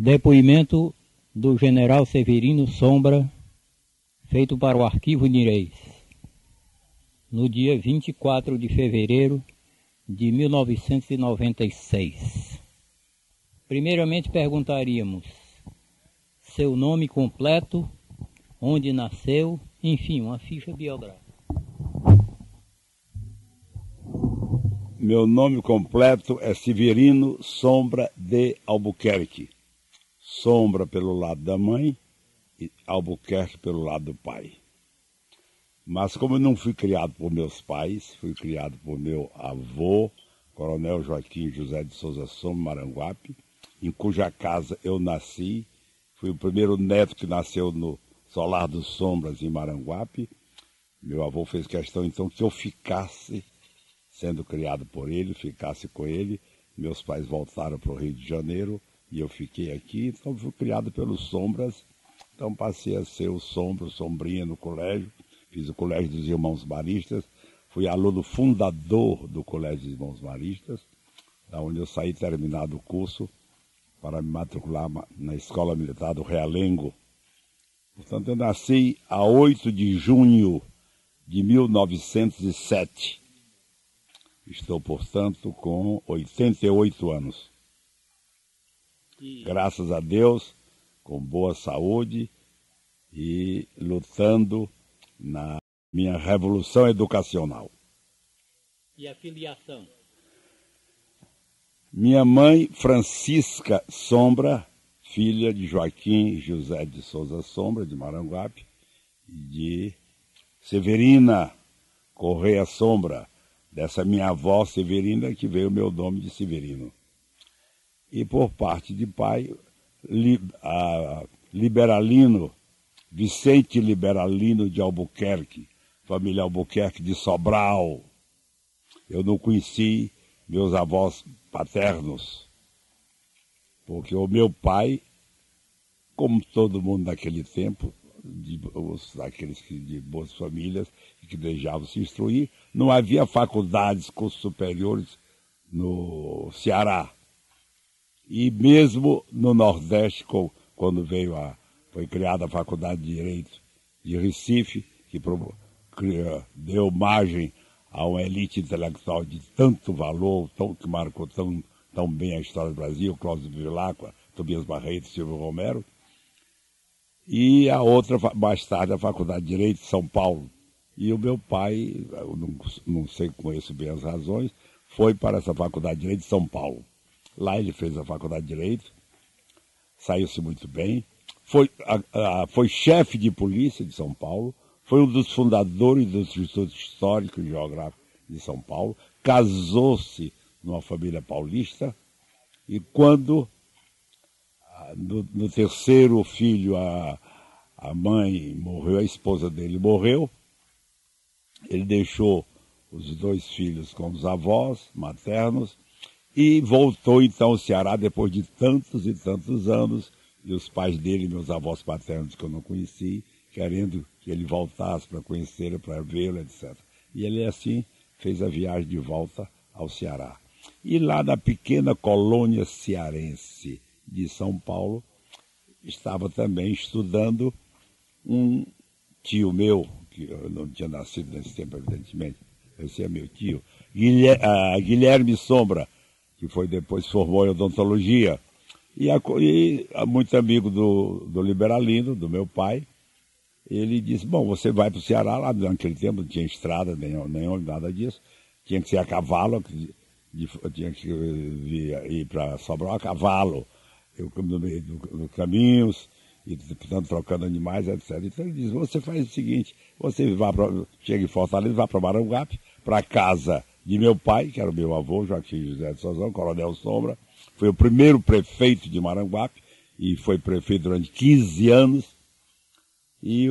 Depoimento do general Severino Sombra, feito para o Arquivo Nireis, no dia 24 de fevereiro de 1996. Primeiramente perguntaríamos seu nome completo, onde nasceu, enfim, uma ficha biográfica. Meu nome completo é Severino Sombra de Albuquerque. Sombra pelo lado da mãe e Albuquerque pelo lado do pai. Mas como eu não fui criado por meus pais, fui criado por meu avô, Coronel Joaquim José de Souza Sombra Maranguape, em cuja casa eu nasci. Fui o primeiro neto que nasceu no Solar dos Sombras, em Maranguape. Meu avô fez questão, então, que eu ficasse, sendo criado por ele, ficasse com ele. Meus pais voltaram para o Rio de Janeiro e eu fiquei aqui. Então, fui criado pelos Sombras. Então, passei a ser o Sombra, o Sombrinha no colégio. Fiz o Colégio dos Irmãos Maristas. Fui aluno fundador do Colégio dos Irmãos Maristas, da onde eu saí terminado o curso para me matricular na Escola Militar do Realengo. Portanto, eu nasci a 8 de junho de 1907. Estou, portanto, com 88 anos. Graças a Deus, com boa saúde e lutando na minha revolução educacional. E a filiação? Minha mãe, Francisca Sombra, filha de Joaquim José de Souza Sombra, de Maranguape, e de Severina Correia Sombra, dessa minha avó Severina, que veio o meu nome de Severino. E por parte de pai, Liberalino, Vicente Liberalino de Albuquerque, família Albuquerque de Sobral. Eu não conheci meus avós paternos, porque o meu pai, como todo mundo naquele tempo, daqueles de boas famílias que desejavam se instruir, não havia faculdades, cursos superiores no Ceará. E mesmo no Nordeste, quando foi criada a Faculdade de Direito de Recife, que deu margem a uma elite intelectual de tanto valor, que marcou tão bem a história do Brasil, Cláudio Vilacqua, Tobias Barreto, Silvio Romero. E a outra, mais tarde, a Faculdade de Direito de São Paulo. E o meu pai, eu não sei, conheço bem as razões, foi para essa Faculdade de Direito de São Paulo. Lá ele fez a Faculdade de Direito, saiu-se muito bem, foi chefe de polícia de São Paulo, foi um dos fundadores do Instituto Histórico e Geográfico de São Paulo, casou-se numa família paulista, e quando, no terceiro filho, a mãe morreu, a esposa dele morreu, ele deixou os dois filhos com os avós maternos e voltou então ao Ceará depois de tantos e tantos anos, e os pais dele, meus avós paternos que eu não conheci, querendo que ele voltasse para conhecê-lo, para vê-lo, etc. E ele, assim, fez a viagem de volta ao Ceará. E lá na pequena colônia cearense de São Paulo, estava também estudando um tio meu, que eu não tinha nascido nesse tempo, evidentemente, esse é meu tio, Guilherme Sombra, que foi depois formou em odontologia, e muito amigo do Liberalino, do meu pai. Ele disse, bom, você vai para o Ceará, lá naquele tempo não tinha estrada, nem nada disso, tinha que ser a cavalo, tinha que ir para Sobral a cavalo, eu no meio dos caminhos, e portanto trocando animais, etc. Então ele disse, você faz o seguinte, você chega em Fortaleza, vai para Maranguape, para a casa de meu pai, que era o meu avô, Joaquim José de Souza, Coronel Sombra, foi o primeiro prefeito de Maranguape, e foi prefeito durante 15 anos, e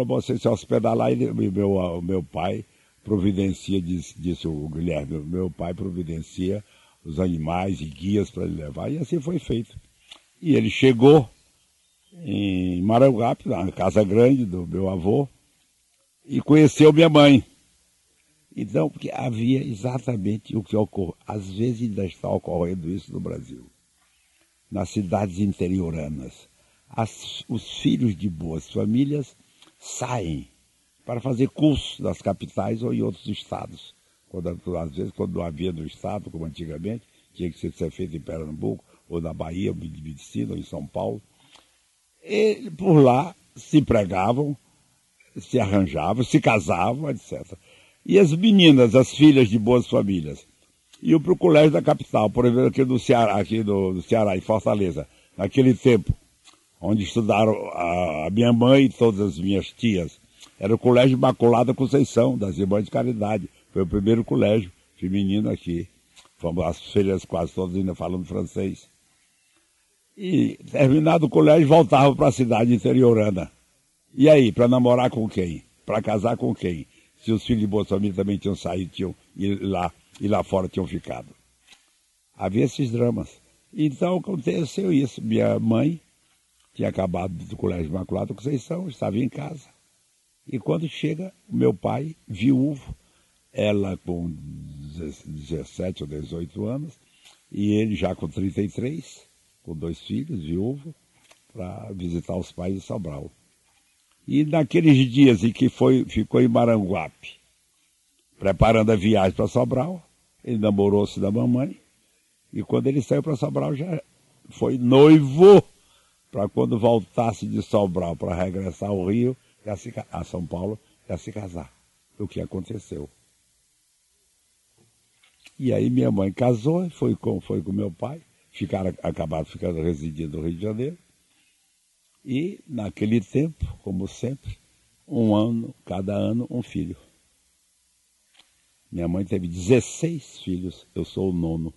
você se hospedar lá, e o meu pai providencia, disse o Guilherme, o meu pai providencia os animais e guias para ele levar, e assim foi feito. E ele chegou em Maranguape, na casa grande do meu avô, e conheceu minha mãe. Então, porque havia exatamente o que ocorre. Às vezes ainda está ocorrendo isso no Brasil. nas cidades interioranas. Os filhos de boas famílias saem para fazer cursos nas capitais ou em outros estados. Às vezes, quando não havia no estado, como antigamente, tinha que ser feito em Pernambuco, ou na Bahia, ou em Medicina, ou em São Paulo. E por lá se empregavam, se arranjavam, se casavam, etc. E as meninas, as filhas de boas famílias, iam para o colégio da capital, por exemplo, aqui do Ceará, em Fortaleza, naquele tempo, onde estudaram a minha mãe e todas as minhas tias. Era o Colégio Imaculada Conceição, das Irmãs de Caridade. Foi o primeiro colégio feminino aqui. Fomos as filhas quase todas ainda falando francês. E, terminado o colégio, voltavam para a cidade interiorana. E aí, para namorar com quem? Para casar com quem? Se os filhos de boa família também tinham saído, e lá fora tinham ficado. Havia esses dramas. Então aconteceu isso. Minha mãe tinha acabado do Colégio Imaculada Conceição, estava em casa. E quando chega, o meu pai, viúvo, ela com 17 ou 18 anos, e ele já com 33, com 2 filhos, viúvo, para visitar os pais de Sobral. E naqueles dias em que ficou em Maranguape, preparando a viagem para Sobral, ele namorou-se da mamãe, e quando ele saiu para Sobral já foi noivo, para quando voltasse de Sobral para regressar ao Rio, a São Paulo, ia se casar. O que aconteceu. E aí minha mãe casou, foi com meu pai, acabaram ficando residindo no Rio de Janeiro. E naquele tempo, como sempre, cada ano um filho. Minha mãe teve 16 filhos, eu sou o 9º.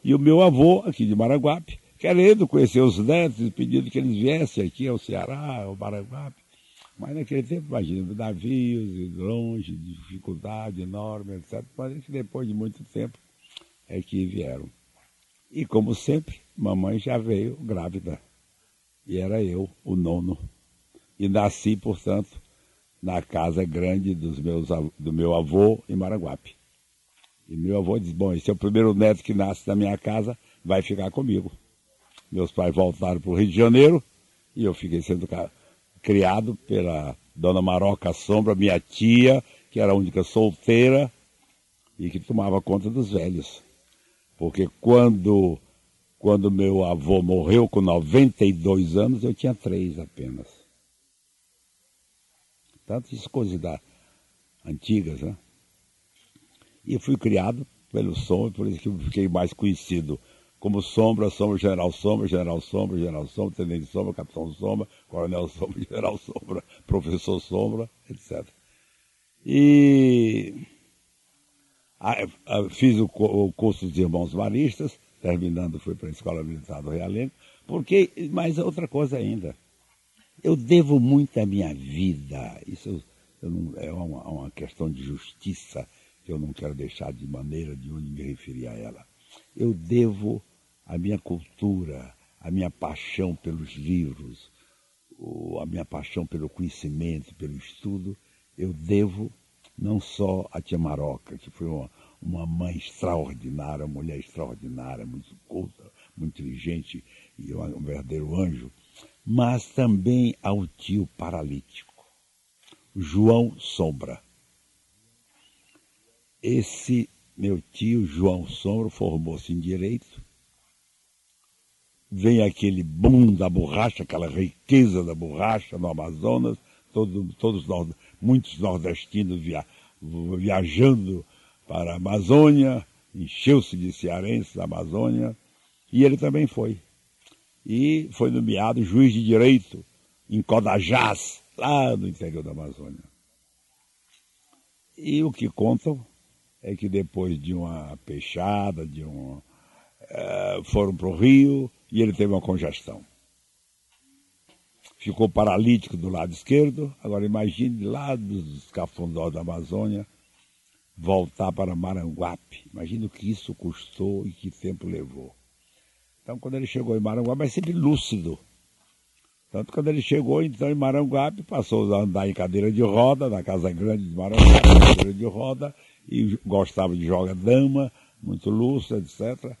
E o meu avô, aqui de Maranguape, querendo conhecer os netos e pedindo que eles viessem aqui ao Ceará, ao Maranguape. Mas naquele tempo, imagina, navios, longe, dificuldade enorme, etc. Mas que depois de muito tempo é que vieram. E como sempre, mamãe já veio grávida. E era eu, o 9º. E nasci, portanto, na casa grande do meu avô em Maranguape. E meu avô disse, bom, esse é o primeiro neto que nasce na minha casa, vai ficar comigo. Meus pais voltaram para o Rio de Janeiro e eu fiquei sendo criado pela dona Maroca Sombra, minha tia, que era a única solteira e que tomava conta dos velhos. Porque quando meu avô morreu com 92 anos, eu tinha 3 apenas. Tanto isso coisas antigas, né? E eu fui criado pelo Sombra, por isso que eu fiquei mais conhecido como Sombra, General Sombra, General Sombra, General Sombra, Tenente Sombra, Capitão Sombra, Coronel Sombra, General Sombra, Professor Sombra, etc. E fiz o curso dos Irmãos Maristas, terminando fui para a Escola Militar do Realengo, mas outra coisa ainda, eu devo muito à minha vida, isso é uma questão de justiça, que eu não quero deixar de maneira nenhuma de me referir a ela. Eu devo a minha cultura, a minha paixão pelos livros, a minha paixão pelo conhecimento, pelo estudo, eu devo não só a tia Maroca, que foi uma mãe extraordinária, uma mulher extraordinária, muito culta, muito inteligente e um verdadeiro anjo, mas também ao tio paralítico, João Sombra. Esse meu tio, João Sombra, formou-se em Direito. Vem aquele boom da borracha, aquela riqueza da borracha no Amazonas, muitos nordestinos viajando para a Amazônia, encheu-se de cearenses da Amazônia, e ele também foi. E foi nomeado juiz de direito em Codajás, lá no interior da Amazônia. E o que contam é que depois de uma peixada, foram para o Rio e ele teve uma congestão. Ficou paralítico do lado esquerdo. Agora imagine lá dos cafundós da Amazônia voltar para Maranguape. Imagine o que isso custou e que tempo levou. Então quando ele chegou em Maranguape, é sempre lúcido. Tanto que quando ele chegou então em Maranguape, passou a andar em cadeira de roda, na Casa Grande de Maranguape, cadeira de roda, e gostava de jogar dama, muito lúcido, etc.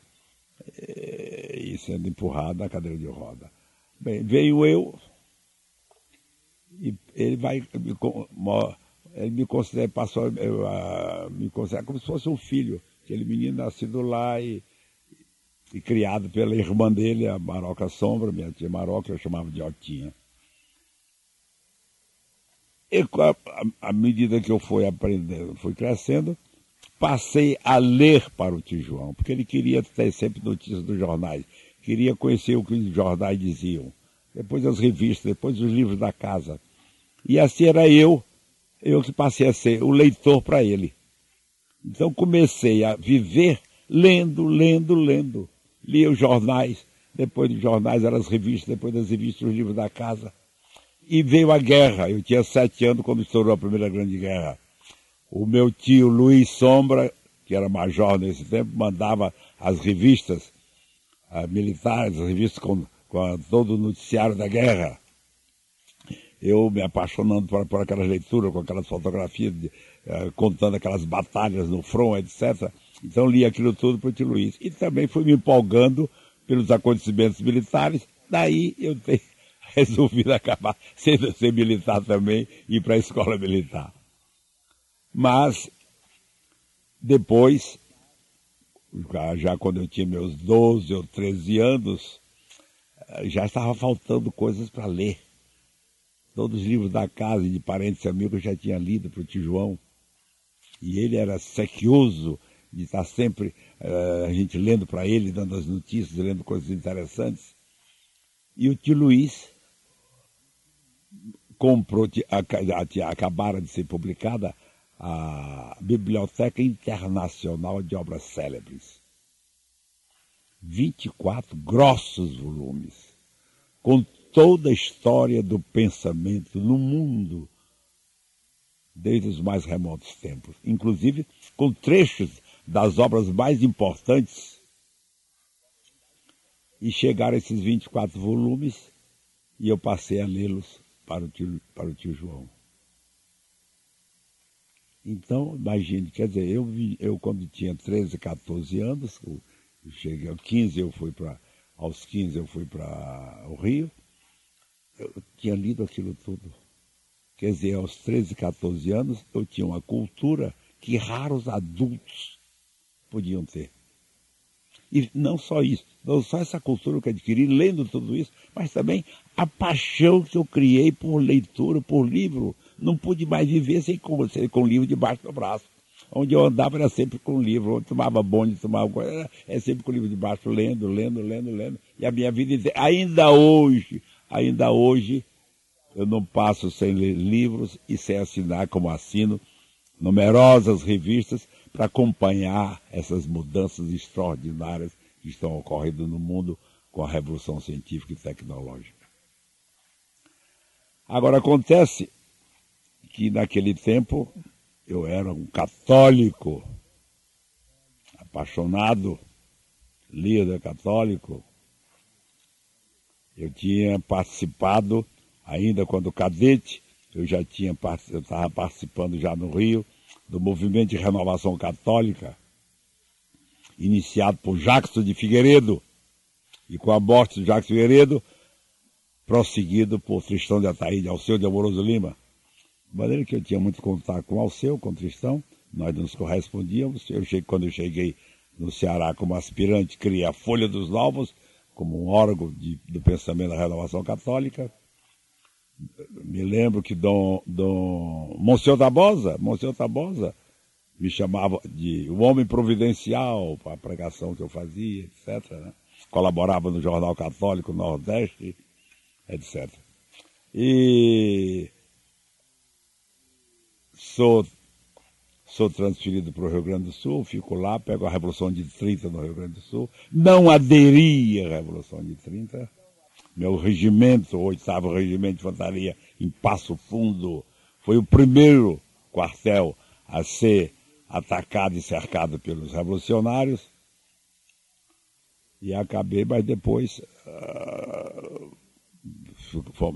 E sendo empurrado na cadeira de roda. Bem, veio eu, e ele me considera, me considera como se fosse um filho, aquele menino nascido lá e criado pela irmã dele, a Maroca Sombra, minha tia Maroca, eu chamava de Otinha. E à medida que eu fui aprendendo, fui crescendo, passei a ler para o tio João, porque ele queria ter sempre notícias dos jornais, queria conhecer o que os jornais diziam, depois as revistas, depois os livros da casa. E assim era eu que passei a ser o leitor para ele. Então comecei a viver lendo. Lia os jornais, depois dos jornais eram as revistas, depois das revistas os livros da casa. E veio a guerra. Eu tinha 7 anos quando estourou a Primeira Grande Guerra. O meu tio Luiz Sombra, que era major nesse tempo, mandava as revistas militares, as revistas com todo o noticiário da guerra. Eu me apaixonando por aquelas leituras, com aquelas fotografias, contando aquelas batalhas no front, etc. Então li aquilo tudo para o tio Luiz. E também fui me empolgando pelos acontecimentos militares. Daí eu resolvi acabar sendo ser militar também e ir para a escola militar. Mas depois, já quando eu tinha meus 12 ou 13 anos, já estava faltando coisas para ler. Todos os livros da casa e de parentes e amigos eu já tinha lido para o tio João. E ele era sequioso de estar sempre a gente lendo para ele, dando as notícias, lendo coisas interessantes. E o tio Luiz comprou, acabara de ser publicada a Biblioteca Internacional de Obras Célebres. 24 grossos volumes, com toda a história do pensamento no mundo, desde os mais remotos tempos, inclusive com trechos das obras mais importantes. E chegaram esses 24 volumes e eu passei a lê-los para o tio João. Então, imagine, quer dizer, eu quando tinha 13, 14 anos, eu cheguei aos 15, aos 15 eu fui para o Rio, eu tinha lido aquilo tudo. Quer dizer, aos 13, 14 anos, eu tinha uma cultura que raros adultos podiam ter. E não só isso, não só essa cultura que eu adquiri lendo tudo isso, mas também a paixão que eu criei por leitura, por livro. Não pude mais viver sem com livro debaixo do braço. Onde eu andava era sempre com livro, onde tomava bonde, tomava coisa, é sempre com o livro debaixo, lendo. E a minha vida inteira, ainda hoje, eu não passo sem ler livros e sem assinar, como assino, numerosas revistas para acompanhar essas mudanças extraordinárias que estão ocorrendo no mundo com a revolução científica e tecnológica. Agora, acontece que naquele tempo eu era um católico, apaixonado, líder católico. Eu tinha participado, ainda quando cadete, eu estava participando já no Rio, do movimento de renovação católica, iniciado por Jackson de Figueiredo, e com a morte de Jackson de Figueiredo, prosseguido por Tristão de Ataíde, Alceu de Amoroso Lima. De maneira que eu tinha muito contato com Alceu, com Tristão, nós nos correspondíamos. Quando eu cheguei no Ceará como aspirante, criei a Folha dos Novos, como um órgão do pensamento da renovação católica. Me lembro que Monsenhor Tabosa me chamava de o homem providencial para a pregação que eu fazia, etc. Né? Colaborava no Jornal Católico Nordeste, etc. E sou transferido para o Rio Grande do Sul, fico lá, pego a Revolução de 30 no Rio Grande do Sul, não aderi à Revolução de 30. Meu regimento, o 8º Regimento de Infantaria, em Passo Fundo, foi o primeiro quartel a ser atacado e cercado pelos revolucionários. E acabei, mas depois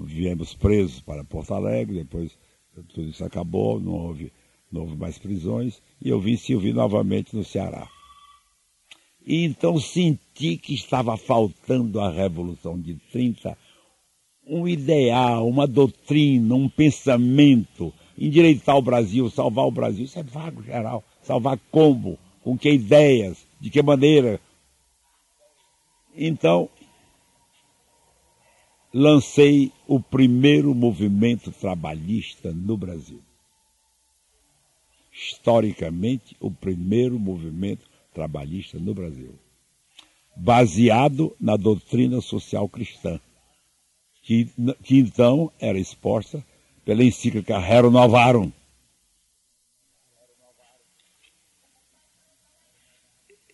viemos presos para Porto Alegre, depois tudo isso acabou, não houve mais prisões, e eu vim servir novamente no Ceará. E então senti que estava faltando à Revolução de 30 um ideal, uma doutrina, um pensamento, endireitar o Brasil, salvar o Brasil. Isso é vago geral. Salvar como? Com que ideias? De que maneira? Então, lancei o primeiro movimento trabalhista no Brasil. Historicamente, o primeiro movimento trabalhista no Brasil, baseado na doutrina social cristã, que então era exposta pela encíclica Rerum Novarum.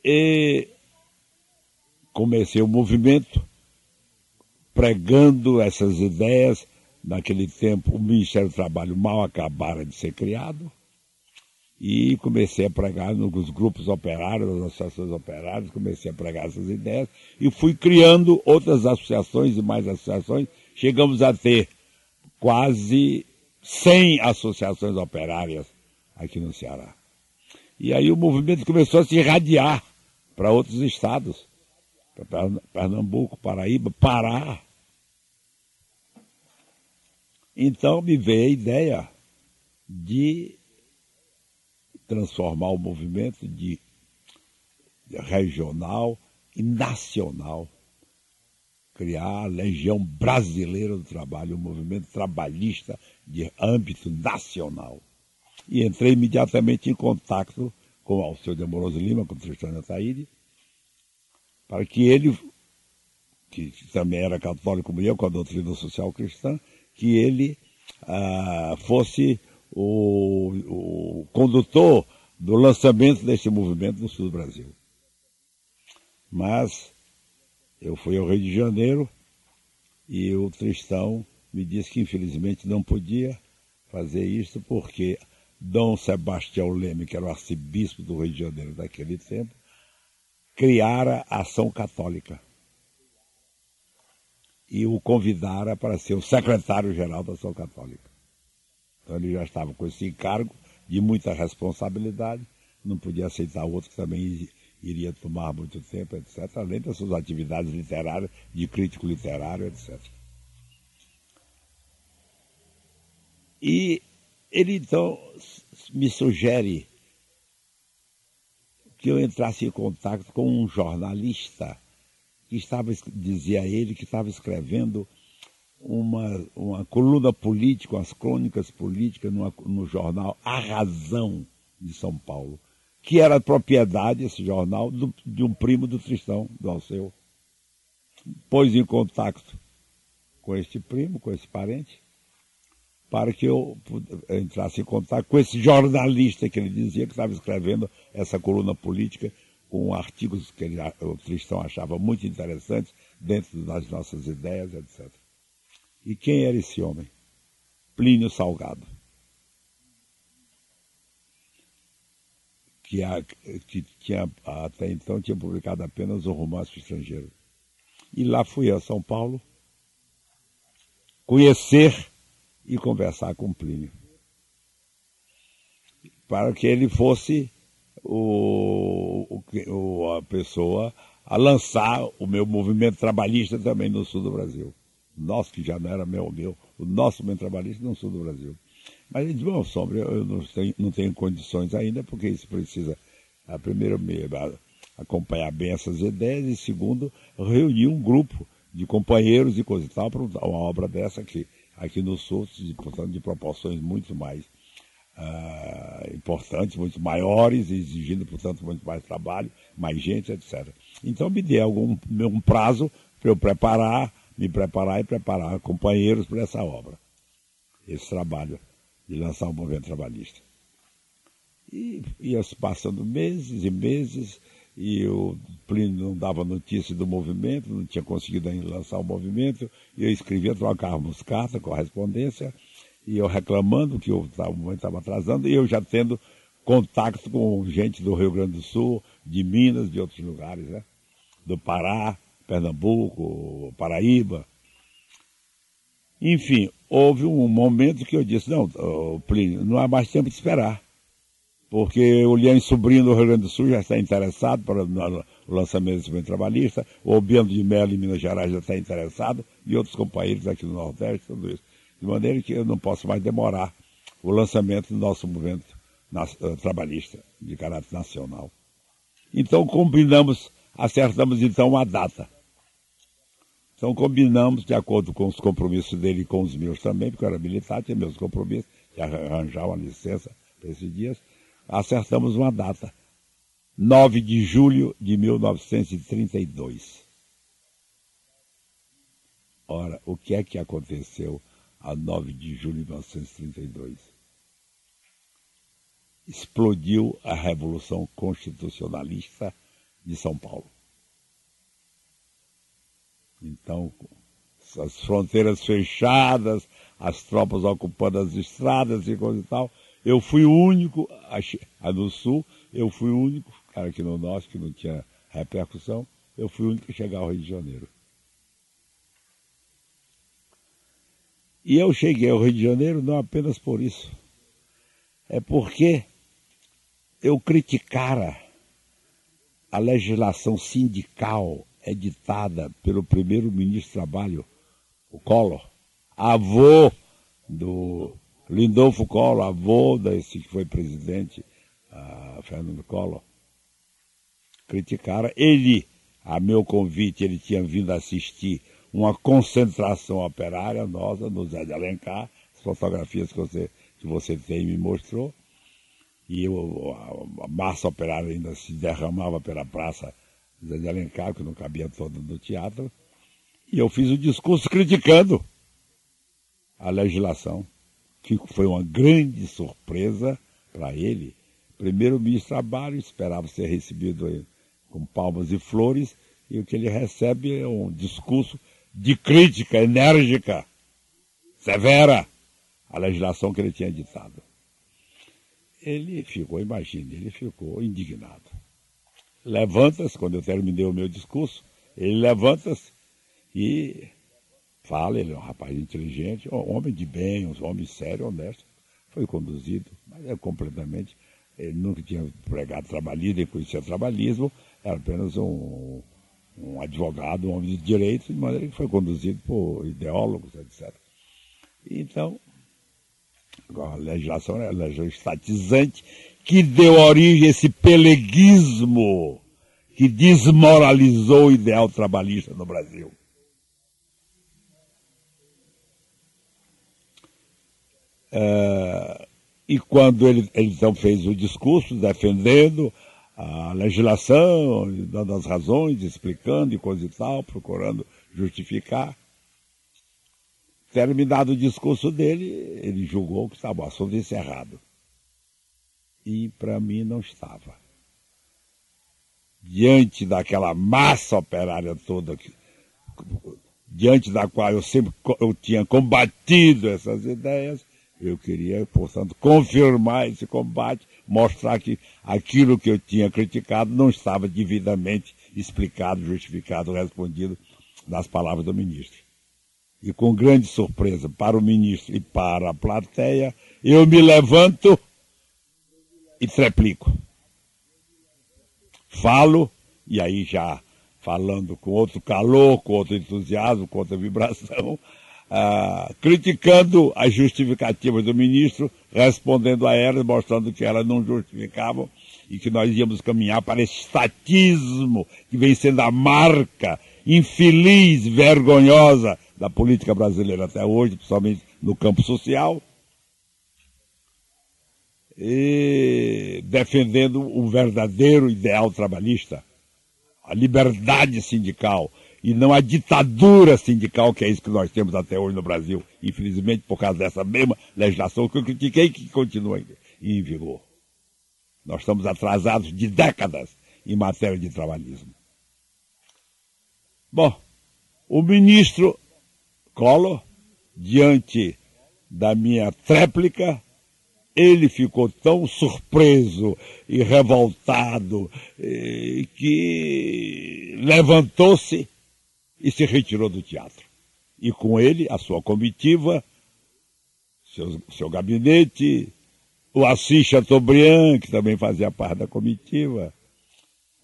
E comecei o movimento pregando essas ideias. Naquele tempo, o Ministério do Trabalho mal acabara de ser criado, e comecei a pregar nos grupos operários, nas associações operárias, comecei a pregar essas ideias, e fui criando outras associações e mais associações. Chegamos a ter quase 100 associações operárias aqui no Ceará. E aí o movimento começou a se irradiar para outros estados, para Pernambuco, Paraíba, Pará. Então me veio a ideia de transformar o movimento de regional e nacional, criar a Legião Brasileira do Trabalho, um movimento trabalhista de âmbito nacional. E entrei imediatamente em contato com o Alceu de Amoroso Lima, com o Tristão Ataíde, para que ele, que também era católico como eu, com a doutrina social cristã, que ele fosse o condutor do lançamento deste movimento no sul do Brasil. Mas eu fui ao Rio de Janeiro e o Tristão me disse que infelizmente não podia fazer isso porque Dom Sebastião Leme, que era o arcebispo do Rio de Janeiro daquele tempo, criara a Ação Católica e o convidara para ser o secretário-geral da Ação Católica. Então ele já estava com esse encargo de muita responsabilidade, não podia aceitar outro que também iria tomar muito tempo, etc., além das suas atividades literárias, de crítico literário, etc. E ele então me sugere que eu entrasse em contato com um jornalista que estava, dizia ele, que estava escrevendo uma coluna política, umas crônicas políticas no jornal A Razão de São Paulo, que era propriedade, esse jornal, de um primo do Tristão, do Alceu. Pôs em contato com este primo, com esse parente, para que eu entrasse em contato com esse jornalista que ele dizia que estava escrevendo essa coluna política com artigos que o Tristão achava muito interessantes dentro das nossas ideias, etc. E quem era esse homem? Plínio Salgado, que até então tinha publicado apenas o Romance Estrangeiro. E lá fui a São Paulo conhecer e conversar com Plínio, para que ele fosse a pessoa a lançar o meu movimento trabalhista também no sul do Brasil. Nosso, que já não era o nosso movimento trabalhista no sul do Brasil. Mas ele disse, bom, Sombra, eu não tenho condições ainda, porque isso precisa, primeiro, acompanhar bem essas ideias, e segundo, reunir um grupo de companheiros e coisa e tal, para uma obra dessa aqui no sul, portanto, de proporções muito mais importantes, muito maiores, exigindo, portanto, muito mais trabalho, mais gente, etc. Então me dê um prazo para eu me preparar e preparar companheiros para essa obra, esse trabalho de lançar um movimento trabalhista. E ia se passando meses e meses, e o Plínio não dava notícia do movimento, não tinha conseguido ainda lançar o movimento, e eu escrevia, trocávamos carta, correspondência, e eu reclamando que o movimento estava atrasando, e eu já tendo contato com gente do Rio Grande do Sul, de Minas, de outros lugares, né? Do Pará, Pernambuco, Paraíba. Enfim, houve um momento que eu disse, não, Plínio, não há mais tempo de esperar, porque o Liane Sobrinho do Rio Grande do Sul já está interessado para o lançamento desse movimento trabalhista, o Bento de Mello em Minas Gerais já está interessado, e outros companheiros aqui no Nordeste, tudo isso. De maneira que eu não posso mais demorar o lançamento do nosso movimento trabalhista de caráter nacional. Então acertamos então uma data. Então combinamos, de acordo com os compromissos dele e com os meus também, porque eu era militar, tinha meus compromissos, de arranjar uma licença para esses dias, acertamos uma data, 9 de julho de 1932. Ora, o que é que aconteceu a 9 de julho de 1932? Explodiu a Revolução Constitucionalista de São Paulo. Então, as fronteiras fechadas, as tropas ocupando as estradas e coisa e tal. Eu fui o único, no Sul, eu fui o único, cara, aqui no Norte, que não tinha repercussão, eu fui o único a chegar ao Rio de Janeiro. E eu cheguei ao Rio de Janeiro não apenas por isso. É porque eu criticara a legislação sindical editada pelo primeiro-ministro do Trabalho, o Collor, avô do Lindolfo Collor, avô desse que foi presidente, Fernando Collor. Criticara. Ele, a meu convite, ele tinha vindo assistir uma concentração operária nossa no Zé de Alencar, as fotografias que você tem me mostrou, e a massa operária ainda se derramava pela praça Zé de Alencar, que não cabia todo no teatro, e eu fiz um discurso criticando a legislação, que foi uma grande surpresa para ele. Primeiro-ministro do Trabalho, esperava ser recebido com palmas e flores, e o que ele recebe é um discurso de crítica enérgica, severa, à legislação que ele tinha ditado. Ele ficou indignado. Levanta-se, quando eu terminei o meu discurso, ele levanta-se e fala, ele é um rapaz inteligente, um homem de bem, um homem sério, honesto. Foi conduzido, mas completamente, ele nunca tinha pregado trabalhismo, nem conhecia trabalhismo, era apenas um advogado, um homem de direito, de maneira que foi conduzido por ideólogos, etc. Então, a legislação era a legislação estatizante, que deu origem a esse peleguismo que desmoralizou o ideal trabalhista no Brasil. E quando ele então fez o discurso defendendo a legislação, dando as razões, explicando e coisa e tal, procurando justificar, terminado o discurso dele, ele julgou que estava o assunto encerrado. E para mim não estava. Diante daquela massa operária toda, diante da qual eu tinha combatido essas ideias, eu queria, portanto, confirmar esse combate, mostrar que aquilo que eu tinha criticado não estava devidamente explicado, justificado, respondido nas palavras do ministro. E com grande surpresa para o ministro e para a plateia, eu me levanto e treplico. Falo, e aí já falando com outro calor, com outro entusiasmo, com outra vibração, criticando as justificativas do ministro, respondendo a elas, mostrando que elas não justificavam e que nós íamos caminhar para esse estatismo que vem sendo a marca infeliz, vergonhosa da política brasileira até hoje, principalmente no campo social, e defendendo o verdadeiro ideal trabalhista, a liberdade sindical, e não a ditadura sindical, que é isso que nós temos até hoje no Brasil, infelizmente por causa dessa mesma legislação que eu critiquei e que continua em vigor. Nós estamos atrasados de décadas em matéria de trabalhismo. Bom, o ministro Collor, diante da minha tréplica, ele ficou tão surpreso e revoltado que levantou-se e se retirou do teatro. E com ele, a sua comitiva, seu gabinete, o Assis Chateaubriand, que também fazia parte da comitiva,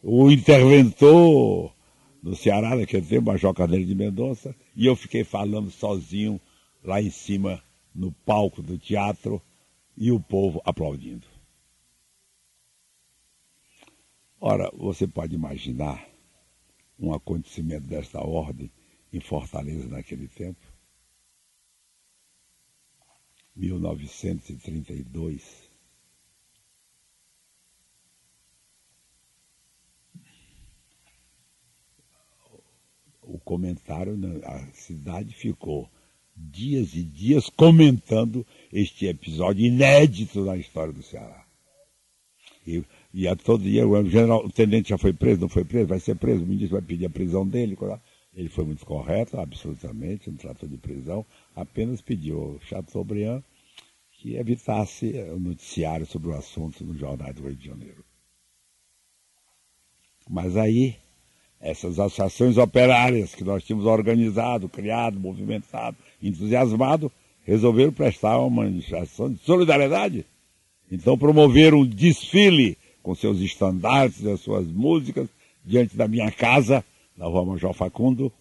o interventor no Ceará, naquele tempo, Major Carneiro de Mendonça, e eu fiquei falando sozinho lá em cima, no palco do teatro, e o povo aplaudindo. Ora, você pode imaginar um acontecimento desta ordem em Fortaleza naquele tempo? 1932. O comentário, a cidade ficou dias e dias comentando este episódio inédito na história do Ceará. E a todo dia, o tenente já foi preso, não foi preso, vai ser preso, o ministro vai pedir a prisão dele. Ele foi muito correto, absolutamente, não tratou de prisão, apenas pediu ao Chateaubriand que evitasse o noticiário sobre o assunto no Jornal do Rio de Janeiro. Mas aí, essas associações operárias que nós tínhamos organizado, criado, movimentado, entusiasmado, resolveram prestar uma manifestação de solidariedade. Então promoveram um desfile com seus estandartes, as suas músicas, diante da minha casa, na Rua Major Facundo,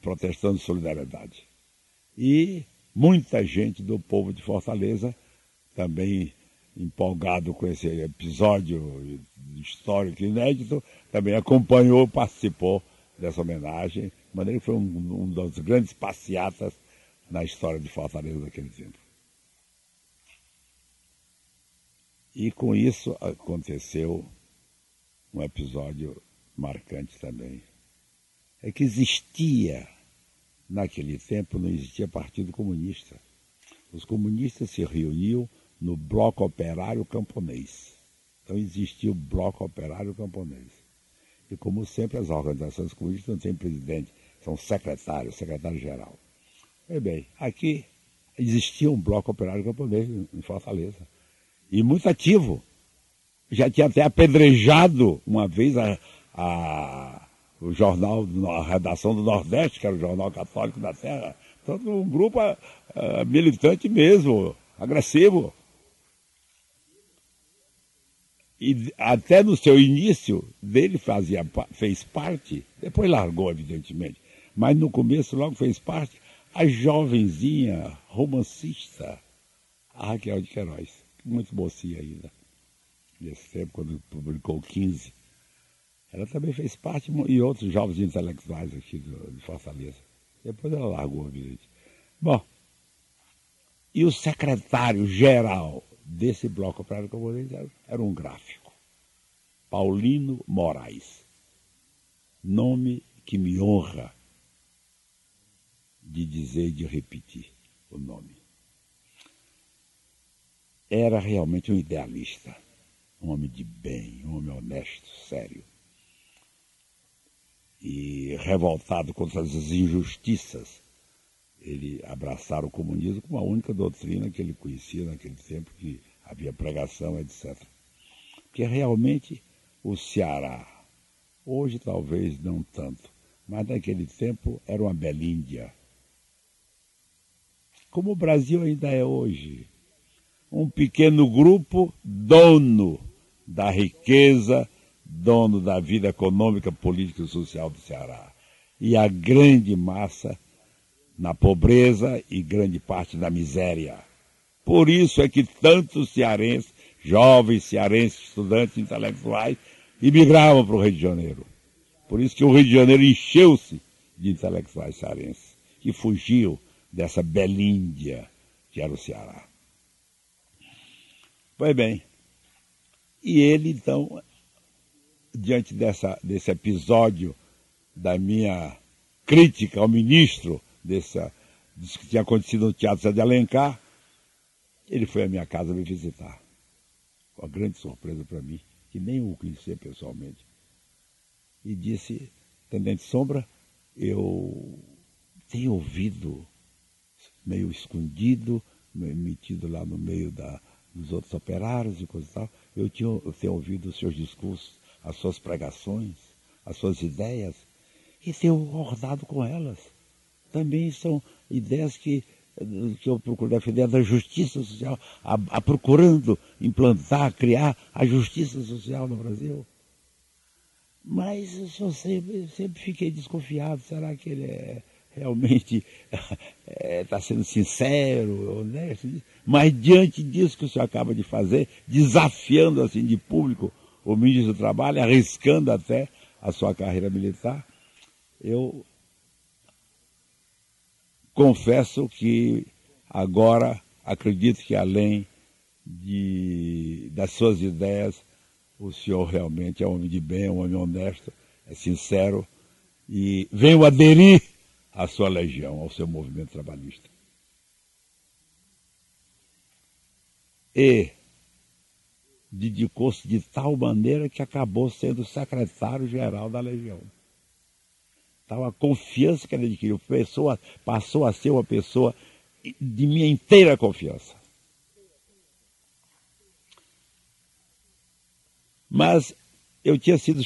protestando solidariedade. E muita gente do povo de Fortaleza, também empolgado com esse episódio histórico inédito, também acompanhou, participou dessa homenagem, de maneira que foi um das grandes passeatas na história de Fortaleza daquele tempo. E com isso aconteceu um episódio marcante também. É que existia, naquele tempo, não existia Partido Comunista. Os comunistas se reuniam no Bloco Operário Camponês. Então existia o Bloco Operário Camponês. E como sempre, as organizações comunistas não têm presidente, são secretários, secretário-geral. Bem, aqui existia um Bloco Operário Camponês em Fortaleza. E muito ativo. Já tinha até apedrejado uma vez o jornal, a redação do Nordeste, que era o Jornal Católico da Terra. Então, um grupo militante mesmo, agressivo. E até no seu início, dele fez parte, depois largou, evidentemente, mas no começo logo fez parte, a jovenzinha romancista, a Raquel de Queiroz. Muito mocinha ainda, nesse tempo, quando publicou 15. Ela também fez parte, e outros jovens intelectuais aqui de Fortaleza. Depois ela largou, evidente. Bom, e o secretário-geral desse Bloco Operário Comunista era um gráfico, Paulino Moraes. Nome que me honra de dizer e de repetir o nome. Era realmente um idealista, um homem de bem, um homem honesto, sério. E revoltado contra as injustiças, ele abraçara o comunismo como a única doutrina que ele conhecia naquele tempo, que havia pregação, etc. Porque realmente o Ceará, hoje talvez não tanto, mas naquele tempo era uma Belíndia. Como o Brasil ainda é hoje. Um pequeno grupo dono da riqueza, dono da vida econômica, política e social do Ceará. E a grande massa na pobreza e grande parte na miséria. Por isso é que tantos cearenses, jovens cearenses, estudantes intelectuais, imigravam para o Rio de Janeiro. Por isso que o Rio de Janeiro encheu-se de intelectuais cearenses, que fugiam dessa Belíndia que era o Ceará. Pois bem, e ele então, diante desse episódio da minha crítica ao ministro, disso que tinha acontecido no Teatro Zé de Alencar, ele foi à minha casa me visitar. Uma grande surpresa para mim, que nem o conhecia pessoalmente. E disse, Tenente Sombra, eu tenho ouvido, meio escondido, metido lá no meio dos outros operários e coisa e tal, eu tenho ouvido os seus discursos, as suas pregações, as suas ideias, e tenho concordado com elas. Também são ideias que eu procuro defender, da justiça social, procurando implantar, criar a justiça social no Brasil. Mas eu sempre fiquei desconfiado. Será que ele realmente está sendo sincero, honesto? Mas diante disso que o senhor acaba de fazer, desafiando assim de público o ministro do Trabalho, arriscando até a sua carreira militar, eu confesso que agora acredito que além das suas ideias, o senhor realmente é um homem de bem, um homem honesto, é sincero e venho aderir à sua legião, ao seu movimento trabalhista. E dedicou-se de tal maneira que acabou sendo secretário-geral da Legião. Então, a confiança que ele adquiriu passou a ser uma pessoa de minha inteira confiança. Mas eu tinha sido